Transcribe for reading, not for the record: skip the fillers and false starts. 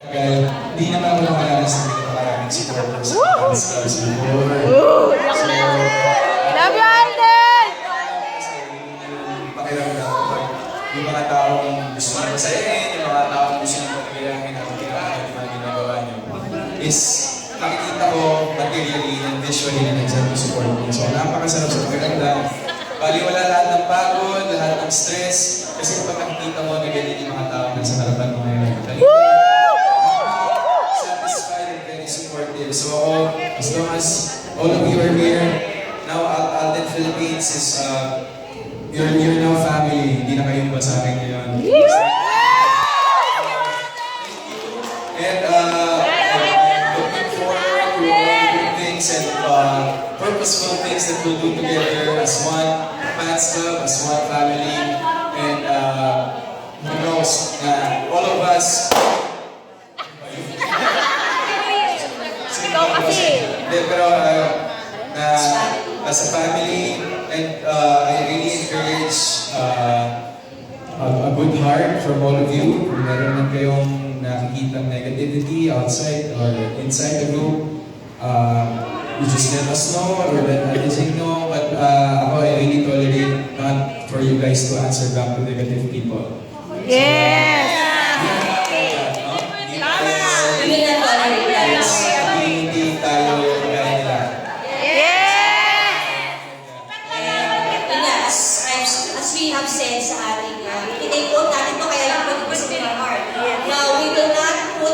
Hindi naman ako nakalala sa mga maraming supporters sa fans clubs before. Love you, Alden! Kasi yung pakiramdam ko, yung mga taong gusto nyo masayahin, yung mga taong gusto nyo magkilangin ang mga ginagawa nyo, is nakikita ko materially and visually na nagsan yung support nyo. So napakasarap sa pakiramdam. Baliwala lahat ng pagod, lahat ng stress, kasi kapag nakikita mo na ganyan yung mga taong nasa harapan mo ngayon, satisfied and very supportive. So ako, as long as all of you are here, now Alden Philippines is, you're now family. Hindi na kayong ba sa akin ngayon. And looking forward to good things and purposeful things that we'll do together as one fans club, as one family. And who knows, all of us, pero as a family, and I really encourage a good heart from all of you. Kung meron man kayong nakikita negativity outside or inside the group, you just let us know or let Alden know. But ako, I really tolerate not for you guys to answer back to negative people. Yeah!